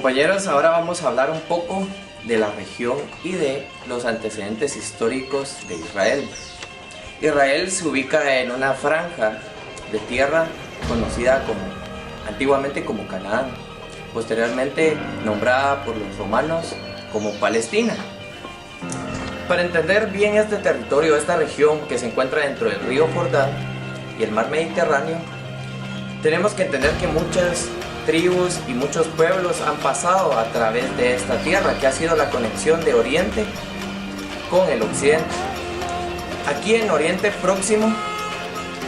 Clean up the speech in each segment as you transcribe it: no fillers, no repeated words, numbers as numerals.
Compañeros, ahora vamos a hablar un poco de la región y de los antecedentes históricos de Israel. Israel se ubica en una franja de tierra conocida antiguamente como Canaán, posteriormente nombrada por los romanos como Palestina. Para entender bien este territorio, esta región que se encuentra dentro del río Jordán y el mar Mediterráneo, tenemos que entender que muchas tribus y muchos pueblos han pasado a través de esta tierra, que ha sido la conexión de Oriente con el Occidente. Aquí en Oriente Próximo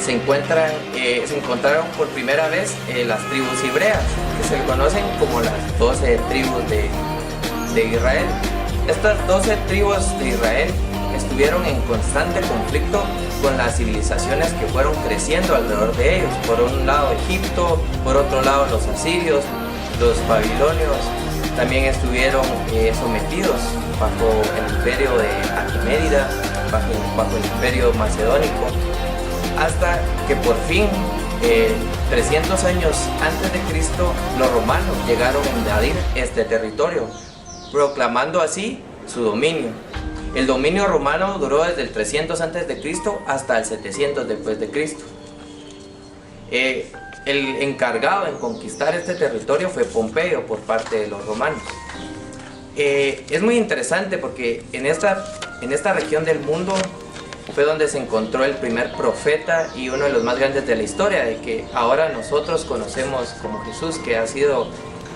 se encontraron por primera vez las tribus hebreas, que se conocen como las 12 tribus de Israel. Estas 12 tribus de Israel estuvieron en constante conflicto con las civilizaciones que fueron creciendo alrededor de ellos. Por un lado Egipto, por otro lado los asirios, los babilonios, también estuvieron sometidos bajo el imperio de Aquemérida, bajo el imperio macedónico, hasta que por fin, 300 años antes de Cristo, los romanos llegaron a invadir este territorio, proclamando así su dominio. El dominio romano duró desde el 300 a.C. hasta el 700 después de Cristo. El encargado en conquistar este territorio fue Pompeyo por parte de los romanos. Es muy interesante porque en esta región del mundo fue donde se encontró el primer profeta y uno de los más grandes de la historia, de que ahora nosotros conocemos como Jesús, que ha sido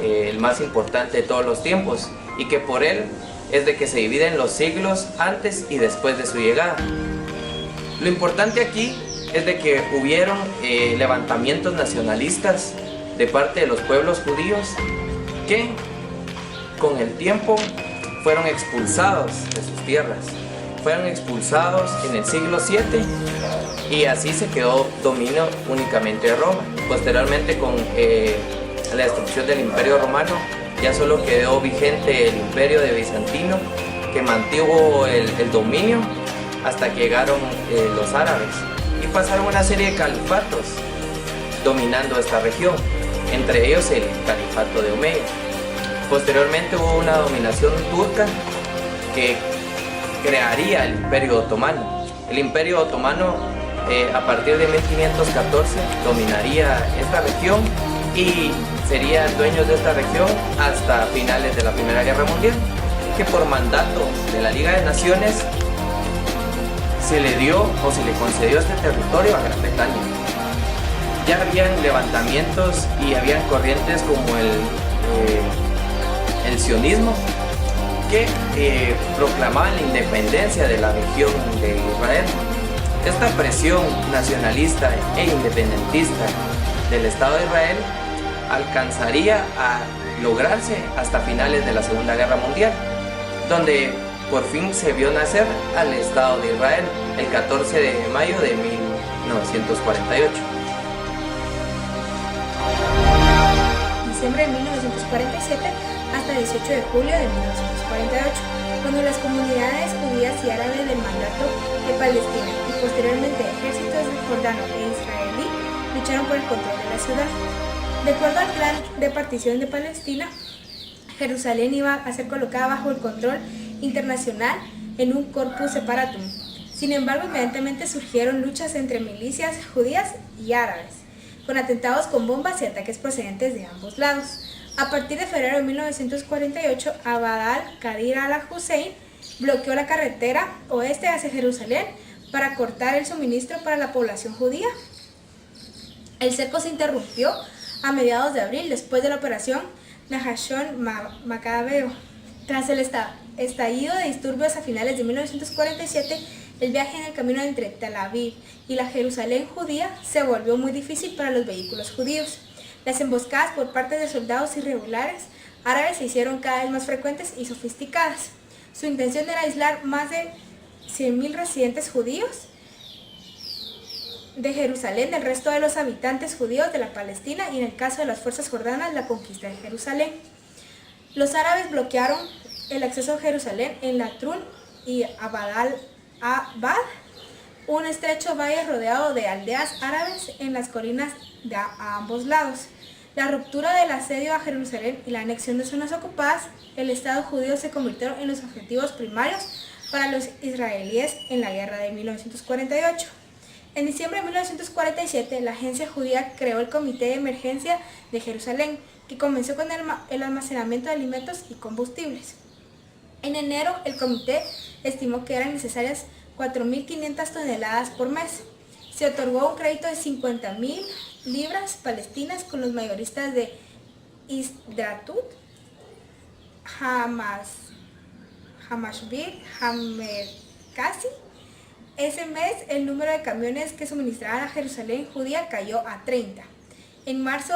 el más importante de todos los tiempos, y que por él es de que se dividen los siglos antes y después de su llegada. Lo importante aquí es de que hubieron levantamientos nacionalistas de parte de los pueblos judíos que con el tiempo fueron expulsados de sus tierras. Fueron expulsados en el siglo VII y así se quedó dominio únicamente de Roma. Posteriormente, con la destrucción del Imperio Romano, ya solo quedó vigente el Imperio de Bizantino, que mantuvo el dominio hasta que llegaron los árabes y pasaron una serie de califatos dominando esta región, entre ellos el califato de Omeya. Posteriormente hubo una dominación turca que crearía el Imperio Otomano. El Imperio Otomano a partir de 1514 dominaría esta región y serían dueños de esta región hasta finales de la Primera Guerra Mundial, que por mandato de la Liga de Naciones se le dio o se le concedió este territorio a Gran Bretaña. Ya habían levantamientos y habían corrientes como el sionismo, que proclamaban la independencia de la región de Israel. Esta presión nacionalista e independentista del Estado de Israel alcanzaría a lograrse hasta finales de la Segunda Guerra Mundial, donde por fin se vio nacer al Estado de Israel el 14 de mayo de 1948. Diciembre de 1947 hasta 18 de julio de 1948, cuando las comunidades judías y árabes del mandato de Palestina y posteriormente ejércitos jordano e israelí lucharon por el control de la ciudad. De acuerdo al plan de partición de Palestina, Jerusalén iba a ser colocada bajo el control internacional en un corpus separatum. Sin embargo, inmediatamente surgieron luchas entre milicias judías y árabes, con atentados con bombas y ataques procedentes de ambos lados. A partir de febrero de 1948, Abd al-Qadir al-Hussein bloqueó la carretera oeste hacia Jerusalén para cortar el suministro para la población judía. El cerco se interrumpió a mediados de abril, después de la operación Nahashon Macabeo. Tras el estallido de disturbios a finales de 1947, el viaje en el camino entre Tel Aviv y la Jerusalén judía se volvió muy difícil para los vehículos judíos. Las emboscadas por parte de soldados irregulares árabes se hicieron cada vez más frecuentes y sofisticadas. Su intención era aislar más de 100.000 residentes judíos de Jerusalén del resto de los habitantes judíos de la Palestina y, en el caso de las fuerzas jordanas, la conquista de Jerusalén. Los árabes bloquearon el acceso a Jerusalén en Latrun y Abd al-Abad, un estrecho valle rodeado de aldeas árabes en las colinas a ambos lados. La ruptura del asedio a Jerusalén y la anexión de zonas ocupadas, el Estado judío se convirtieron en los objetivos primarios para los israelíes en la guerra de 1948. En diciembre de 1947, la agencia judía creó el Comité de Emergencia de Jerusalén, que comenzó con el almacenamiento de alimentos y combustibles. En enero, el comité estimó que eran necesarias 4.500 toneladas por mes. Se otorgó un crédito de 50.000 libras palestinas con los mayoristas de Isdratut, Hamashville, Hamerkasi. Ese mes, el número de camiones que suministraban a Jerusalén judía cayó a 30. En marzo,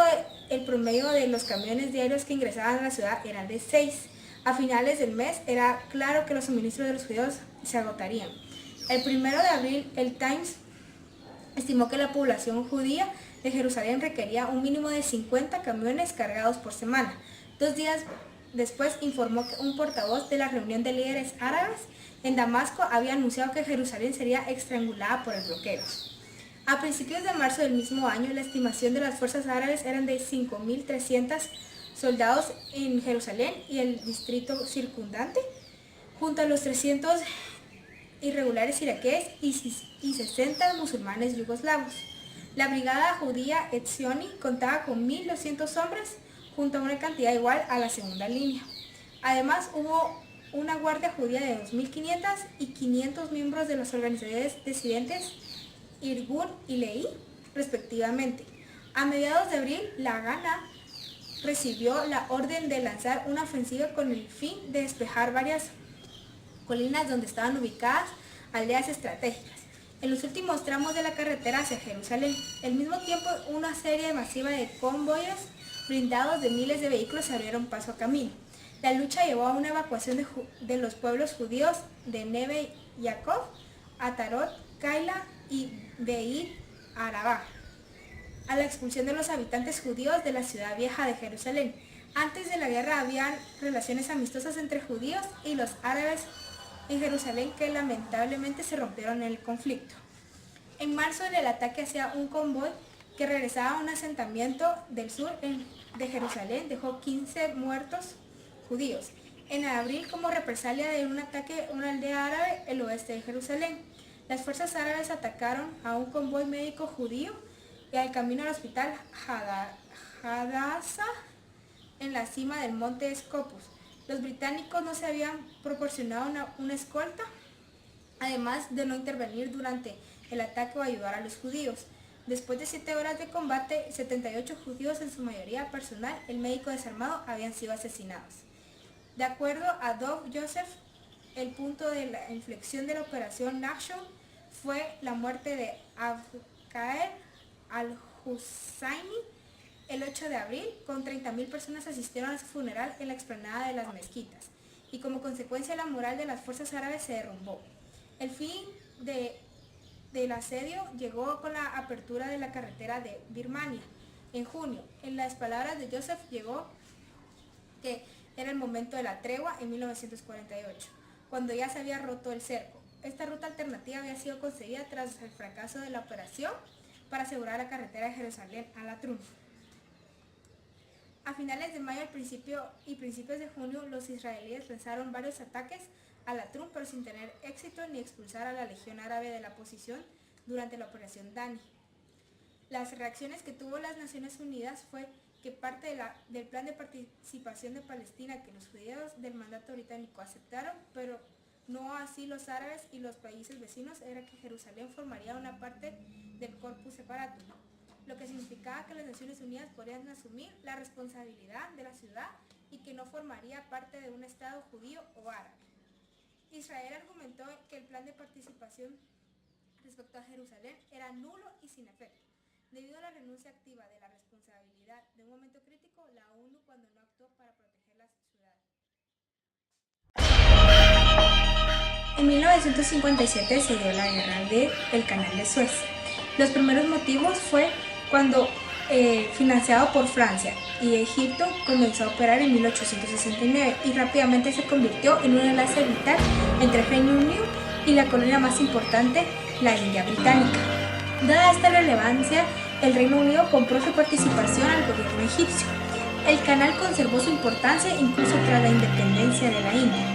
el promedio de los camiones diarios que ingresaban a la ciudad era de 6. A finales del mes, era claro que los suministros de los judíos se agotarían. El 1 de abril, el Times estimó que la población judía de Jerusalén requería un mínimo de 50 camiones cargados por semana. 2 días después informó que un portavoz de la reunión de líderes árabes en Damasco había anunciado que Jerusalén sería estrangulada por el bloqueo. A principios de marzo del mismo año, la estimación de las fuerzas árabes eran de 5.300 soldados en Jerusalén y el distrito circundante, junto a los 300 irregulares iraquíes y 60 musulmanes yugoslavos. La brigada judía Etzioni contaba con 1.200 hombres, junto a una cantidad igual a la segunda línea. Además, hubo una guardia judía de 2.500 y 500 miembros de las organizaciones disidentes Irgun y Lehi, respectivamente. A mediados de abril, la Haganah recibió la orden de lanzar una ofensiva con el fin de despejar varias colinas donde estaban ubicadas aldeas estratégicas en los últimos tramos de la carretera hacia Jerusalén. Al mismo tiempo, una serie masiva de convoyes blindados de miles de vehículos se abrieron paso a camino. La lucha llevó a una evacuación de los pueblos judíos de Neve Yaakov, Atarot, Kaila y Beit Arabá, a la expulsión de los habitantes judíos de la ciudad vieja de Jerusalén. Antes de la guerra había relaciones amistosas entre judíos y los árabes en Jerusalén que lamentablemente se rompieron en el conflicto. En marzo, el ataque hacia un convoy que regresaba a un asentamiento del sur de Jerusalén dejó 15 muertos judíos. En abril, como represalia de un ataque a una aldea árabe el oeste de Jerusalén, las fuerzas árabes atacaron a un convoy médico judío y al camino al hospital Hadassah en la cima del monte Scopus. Los británicos no se habían proporcionado una escolta, además de no intervenir durante el ataque o ayudar a los judíos. Después de 7 horas de combate, 78 judíos, en su mayoría personal, el médico desarmado, habían sido asesinados. De acuerdo a Dov Joseph, el punto de la inflexión de la operación Nachshon fue la muerte de Abqaer al-Husayni el 8 de abril, con 30.000 personas asistieron a su funeral en la explanada de las mezquitas, y como consecuencia la moral de las fuerzas árabes se derrumbó. El fin del asedio llegó con la apertura de la carretera de Birmania en junio. En las palabras de Joseph, llegó que era el momento de la tregua en 1948, cuando ya se había roto el cerco. Esta ruta alternativa había sido concebida tras el fracaso de la operación para asegurar la carretera de Jerusalén a Latrun. A finales de mayo y principios de junio, los israelíes lanzaron varios ataques a Latrun, pero sin tener éxito ni expulsar a la legión árabe de la posición durante la operación Dani. Las reacciones que tuvo las Naciones Unidas fue que parte del plan de participación de Palestina que los judíos del mandato británico aceptaron, pero no así los árabes y los países vecinos, era que Jerusalén formaría una parte del Corpus Separatum, lo que significaba que las Naciones Unidas podrían asumir la responsabilidad de la ciudad y que no formaría parte de un Estado judío o árabe. Israel argumentó que el plan de participación respecto a Jerusalén era nulo y sin efecto, debido a la renuncia activa de la responsabilidad de un momento crítico, la ONU cuando no actuó para proteger las ciudades. En 1957 se dio la guerra del Canal de Suez. Los primeros motivos fue cuando, financiado por Francia y Egipto, comenzó a operar en 1869 y rápidamente se convirtió en un enlace vital entre Reino Unido y la colonia más importante, la India británica. Dada esta relevancia, el Reino Unido compró su participación al gobierno egipcio. El canal conservó su importancia incluso tras la independencia de la India,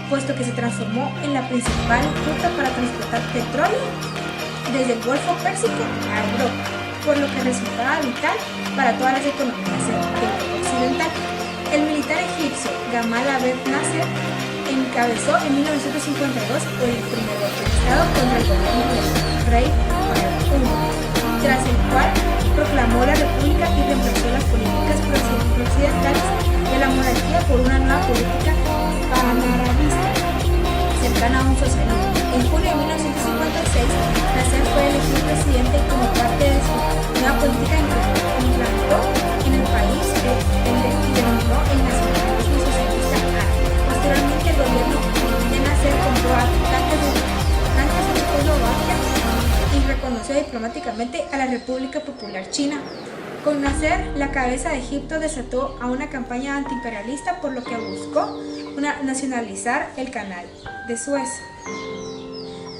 puesto que se transformó en la principal ruta para transportar petróleo desde el Golfo Pérsico a Europa, por lo que resultaba vital para todas las economías del mundo occidental. El militar egipcio Gamal Abdel Nasser encabezó en 1952 el primer golpe de Estado contra el gobierno del rey Fahd I, tras el cual proclamó la república y reemplazó las políticas occidentales de la monarquía por una nueva política panarabista, cercana a un socialismo. En junio de 1956, Nasser fue elegido presidente como parte de su nueva política implantó en el país y denominó el nacionalismo socialista árabe. Posteriormente, el gobierno de Nasser compró tanques de Checoslovaquia y reconoció diplomáticamente a la República Popular China. Con Nasser, la cabeza de Egipto desató a una campaña antiimperialista, por lo que buscó nacionalizar el canal de Suez,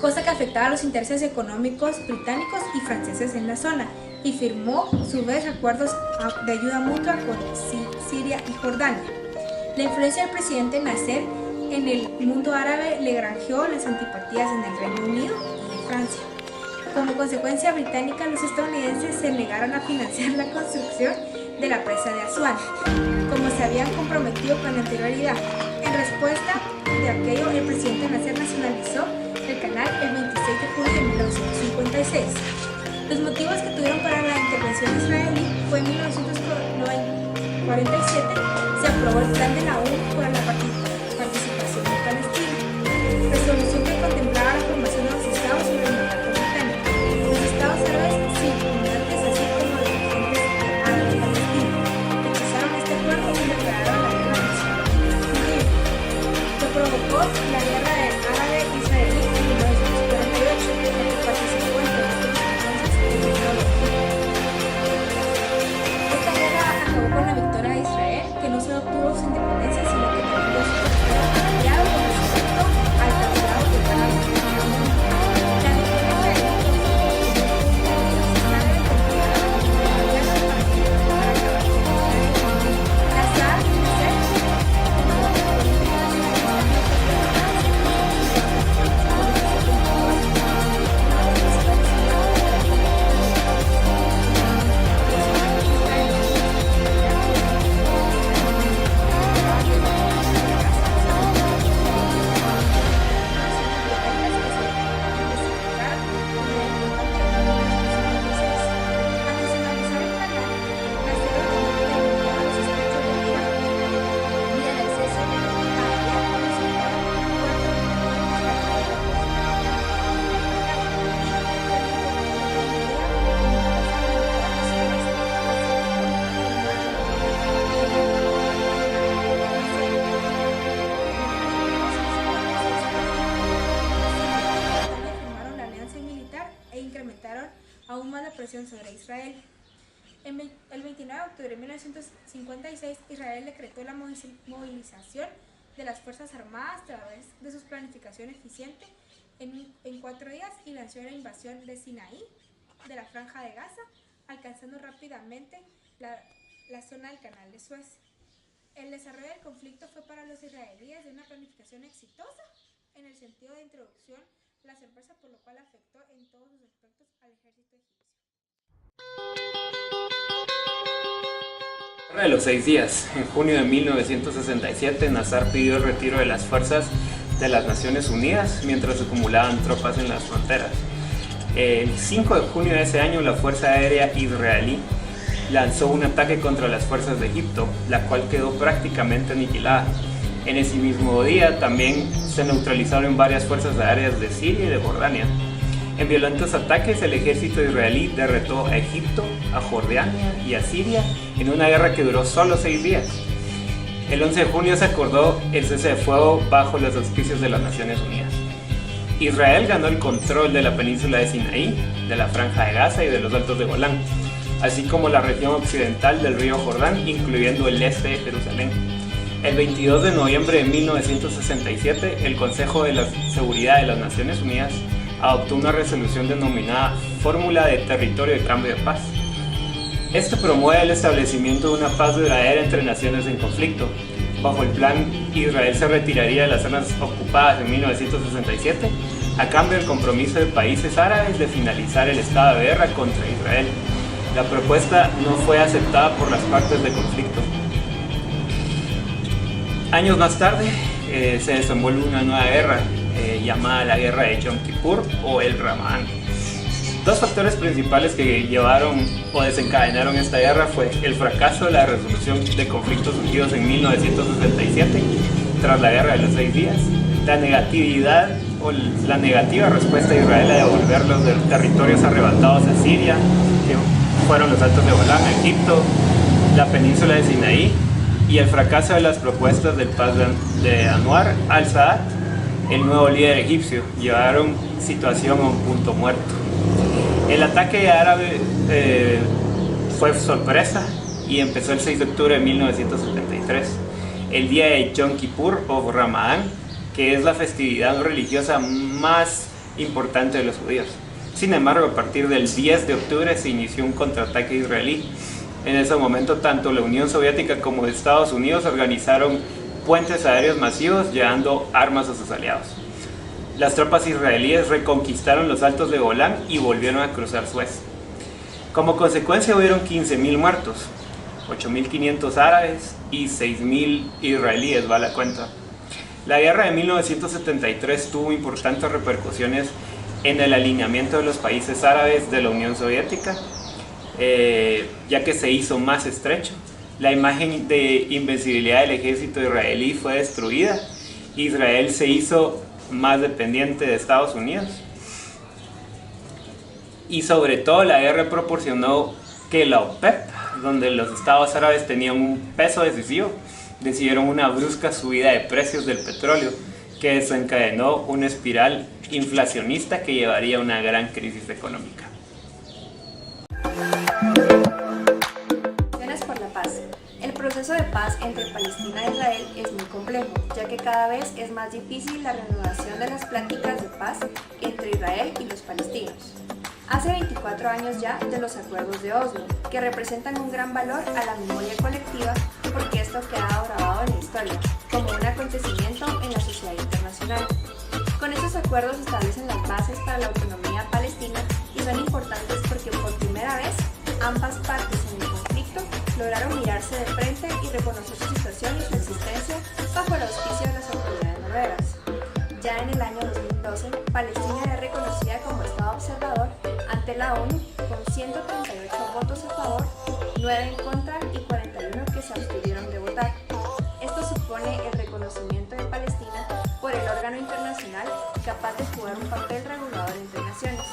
cosa que afectaba a los intereses económicos británicos y franceses en la zona, y firmó a su vez acuerdos de ayuda mutua con Siria y Jordania. La influencia del presidente Nasser en el mundo árabe le granjeó las antipatías en el Reino Unido y en Francia. Como consecuencia británica, los estadounidenses se negaron a financiar la construcción de la presa de Asuán, como se habían comprometido con anterioridad. En respuesta de aquello, el presidente Nasser nacionalizó el canal el 26 de julio de 1956. Los motivos que tuvieron para la intervención israelí fue en 1947 se aprobó el plan de la ONU para la participación de Palestina, resolución que contemplaba la formación de los estados sobre el mandato británico. Los estados árabes circundantes, así como los dirigentes árabes palestinos, rechazaron este acuerdo y declararon la guerra nacional judía, que provocó la guerra árabe-israelí en 1948, en la que participó entre otros entonces el Reino de Egipto. Esta guerra acabó con la victoria de Israel, que no solo obtuvo su independencia, sino que también dio su aliado con respecto al tratado de paz. La victoria israelí aún más la presión sobre Israel. El 29 de octubre de 1956, Israel decretó la movilización de las Fuerzas Armadas a través de su planificación eficiente en 4 días y lanzó la invasión de Sinaí, de la Franja de Gaza, alcanzando rápidamente la zona del Canal de Suez. El desarrollo del conflicto fue para los israelíes de una planificación exitosa en el sentido de introducción a la sorpresa, por lo cual afectó en todos sus aspectos al ejército egipcio. De los 6 días, en junio de 1967, Nasser pidió el retiro de las fuerzas de las Naciones Unidas mientras se acumulaban tropas en las fronteras. El 5 de junio de ese año, la Fuerza Aérea Israelí lanzó un ataque contra las fuerzas de Egipto, la cual quedó prácticamente aniquilada. En ese mismo día también se neutralizaron varias fuerzas aéreas de Siria y de Jordania. En violentos ataques, el ejército israelí derrotó a Egipto, a Jordania y a Siria en una guerra que duró solo 6 días. El 11 de junio se acordó el cese de fuego bajo los auspicios de las Naciones Unidas. Israel ganó el control de la península de Sinaí, de la Franja de Gaza y de los Altos de Golán, así como la región occidental del río Jordán, incluyendo el este de Jerusalén. El 22 de noviembre de 1967, el Consejo de la Seguridad de las Naciones Unidas adoptó una resolución denominada Fórmula de Territorio de Cambio de Paz, Esto promueve el establecimiento de una paz duradera entre naciones en conflicto. Bajo el plan, Israel se retiraría de las zonas ocupadas en 1967 a cambio del compromiso de países árabes de finalizar el estado de guerra contra Israel. La propuesta no fue aceptada por las partes de conflicto. Años más tarde se desenvuelve una nueva guerra llamada la Guerra de Yom Kippur o el Ramadán. Dos factores principales que llevaron o desencadenaron esta guerra fue el fracaso de la resolución de conflictos surgidos en 1967 tras la Guerra de los 6 días, la negativa respuesta de Israel a devolver los territorios arrebatados a Siria, que fueron los Altos de Golán, Egipto, la península de Sinaí, y el fracaso de las propuestas del paz de Anwar al-Sadat, el nuevo líder egipcio, llevaron situación a un punto muerto. El ataque árabe fue sorpresa y empezó el 6 de octubre de 1973, el día de Yom Kippur o Ramadán, que es la festividad religiosa más importante de los judíos. Sin embargo, a partir del 10 de octubre se inició un contraataque israelí. En ese momento, tanto la Unión Soviética como Estados Unidos organizaron puentes aéreos masivos llevando armas a sus aliados. Las tropas israelíes reconquistaron los Altos de Golán y volvieron a cruzar Suez. Como consecuencia hubieron 15.000 muertos, 8.500 árabes y 6.000 israelíes, va la cuenta. La guerra de 1973 tuvo importantes repercusiones en el alineamiento de los países árabes de la Unión Soviética, ya que se hizo más estrecho. La imagen de invencibilidad del ejército israelí fue destruida. Israel se hizo más dependiente de Estados Unidos. Y sobre todo la guerra proporcionó que la OPEP, donde los estados árabes tenían un peso decisivo, decidieron una brusca subida de precios del petróleo que desencadenó una espiral inflacionista que llevaría a una gran crisis económica. Por la paz. El proceso de paz entre Palestina e Israel es muy complejo, ya que cada vez es más difícil la reanudación de las pláticas de paz entre Israel y los palestinos. Hace 24 años ya de los acuerdos de Oslo, que representan un gran valor a la memoria colectiva porque esto queda grabado en la historia, como un acontecimiento en la sociedad internacional. Con estos acuerdos se establecen las bases para la autonomía palestina y son importantes porque por primera vez ambas partes en el conflicto lograron mirarse de frente y reconocer su situación y su existencia bajo el auspicio de las autoridades noruegas. Ya en el año 2012, Palestina es reconocida como Estado observador ante la ONU con 138 votos a favor, 9 en contra y 41 que se abstuvieron de votar. Esto supone el reconocimiento de Palestina por el órgano internacional capaz de jugar un papel regulador entre naciones.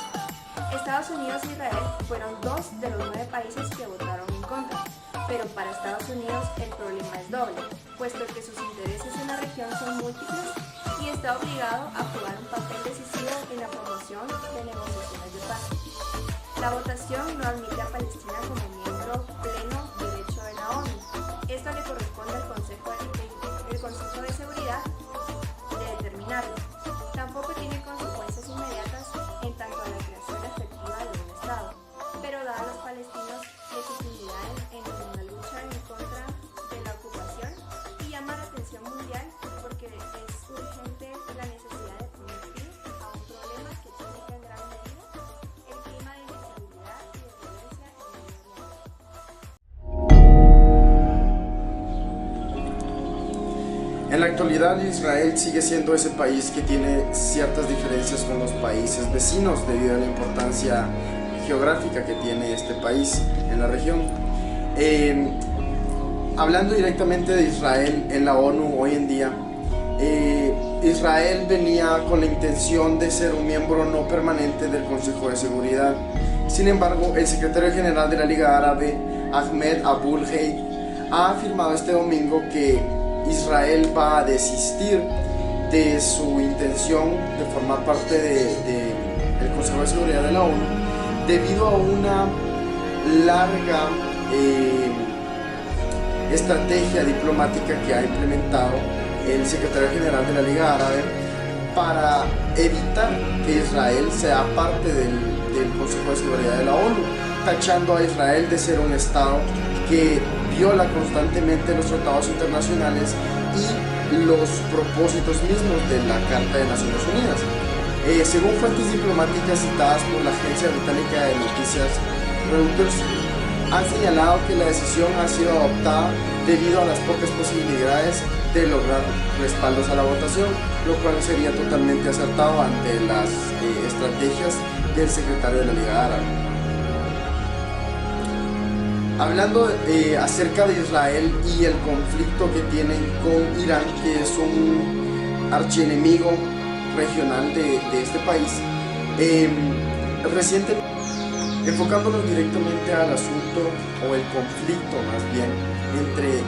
Estados Unidos e Israel fueron 2 de los 9 países que votaron en contra, pero para Estados Unidos el problema es doble, puesto que sus intereses en la región son múltiples y está obligado a jugar un papel decisivo en la promoción de negociaciones de paz. La votación no admite a Palestina como miembro pleno derecho de la ONU. Esto le corresponde al Consejo de Seguridad de determinarlo. Tampoco tiene consecuencias inmediatas en tanto a la creación efectiva de un Estado, pero da a los palestinos legitimidad en la lucha en contra de la ocupación y llama la atención mundial porque es urgente la necesidad de poner fin a un problema que explica en gran medida el clima de inestabilidad y de violencia en el mundo. En la actualidad, Israel sigue siendo ese país que tiene ciertas diferencias con los países vecinos debido a la importancia geográfica que tiene este país en la región. Hablando directamente de Israel en la ONU hoy en día, Israel venía con la intención de ser un miembro no permanente del Consejo de Seguridad. Sin embargo, el secretario general de la Liga Árabe, Ahmed Abul Gheit, ha afirmado este domingo que Israel va a desistir de su intención de formar parte del Consejo de Seguridad de la ONU debido a una larga estrategia diplomática que ha implementado el secretario general de la Liga Árabe para evitar que Israel sea parte del Consejo de Seguridad de la ONU, tachando a Israel de ser un Estado que viola constantemente los tratados internacionales y los propósitos mismos de la Carta de Naciones Unidas. Según fuentes diplomáticas citadas por la agencia británica de noticias Reuters, han señalado que la decisión ha sido adoptada debido a las pocas posibilidades de lograr respaldos a la votación, lo cual sería totalmente acertado ante las estrategias del secretario de la Liga Árabe. Hablando acerca de Israel y el conflicto que tienen con Irán, que es un archienemigo regional de este país, recientemente, enfocándonos directamente al asunto o el conflicto más bien entre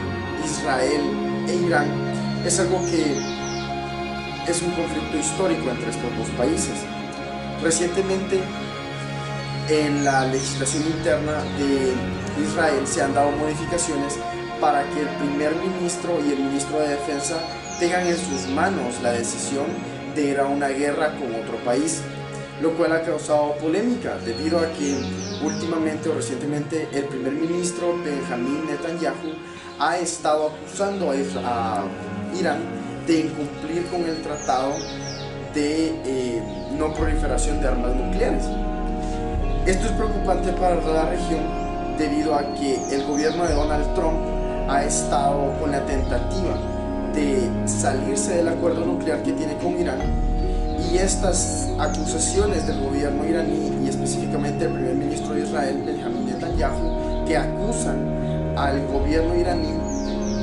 Israel e Irán, es algo que es un conflicto histórico entre estos dos países. Recientemente, en la legislación interna de Israel se han dado modificaciones para que el primer ministro y el ministro de Defensa tengan en sus manos la decisión de ir a una guerra con otro país, lo cual ha causado polémica debido a que últimamente o recientemente el primer ministro Benjamin Netanyahu ha estado acusando a Irán de incumplir con el tratado de no proliferación de armas nucleares. Esto es preocupante para la región debido a que el gobierno de Donald Trump ha estado con la tentativa de salirse del acuerdo nuclear que tiene con Irán, y estas acusaciones del gobierno iraní y específicamente el primer ministro de Israel, Benjamin Netanyahu, que acusan al gobierno iraní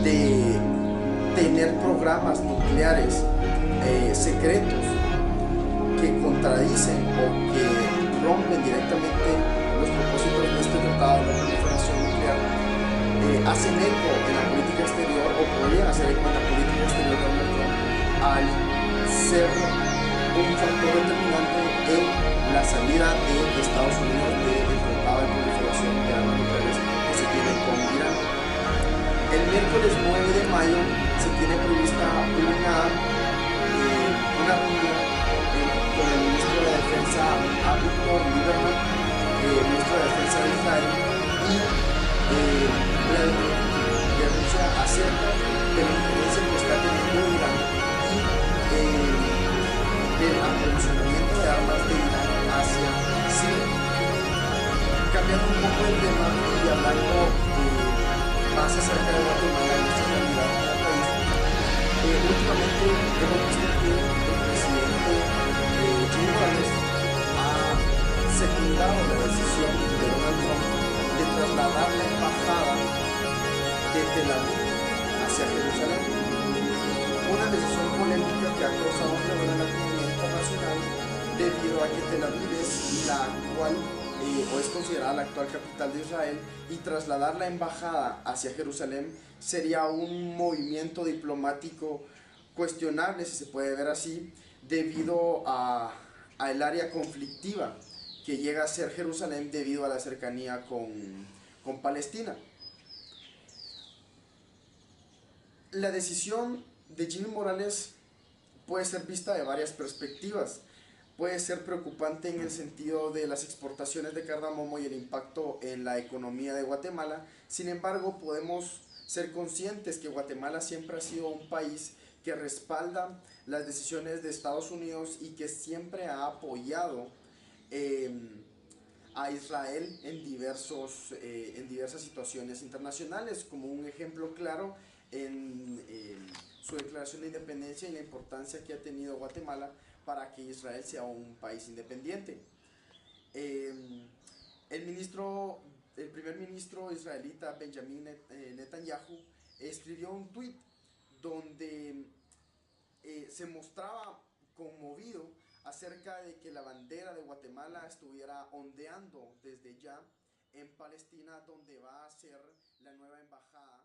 de tener programas nucleares secretos que contradicen o que rompen directamente los propósitos de este tratado de proliferación nuclear, hacen eco en la política exterior o podrían hacer eco en la política exterior de Donald Trump al ser un factor determinante en la salida de Estados Unidos del tratado de proliferación de armas nucleares que se tiene con Irán. El miércoles 9 de mayo se tiene prevista una reunión con el ministro de Defensa Avigdor Lieberman, ministro de Defensa de Israel, y de Rusia acerca de la influencia que está teniendo Irán y del aprovisionamiento de armas de Irán hacia Siria. Cambiando un poco el tema y hablando más acerca de Guatemala y nuestra realidad como país, últimamente hemos visto que el presidente Jimmy Morales ha secundado la decisión de Donald Trump de trasladar la embajada de Tel Aviv hacia Jerusalén. Una decisión polémica que ha causado un revuelo en la comunidad internacional debido a que Tel Aviv es la actual o es considerada la actual capital de Israel, y trasladar la embajada hacia Jerusalén sería un movimiento diplomático cuestionable, si se puede ver así, debido a el área conflictiva que llega a ser Jerusalén debido a la cercanía con Palestina. La decisión de Jimmy Morales puede ser vista de varias perspectivas. Puede ser preocupante en el sentido de las exportaciones de cardamomo y el impacto en la economía de Guatemala. Sin embargo, podemos ser conscientes que Guatemala siempre ha sido un país que respalda las decisiones de Estados Unidos y que siempre ha apoyado a Israel en diversas situaciones internacionales, como un ejemplo claro en su declaración de independencia y la importancia que ha tenido Guatemala para que Israel sea un país independiente. El primer ministro israelita Benjamin Netanyahu escribió un tuit donde se mostraba conmovido acerca de que la bandera de Guatemala estuviera ondeando desde ya en Palestina, donde va a ser la nueva embajada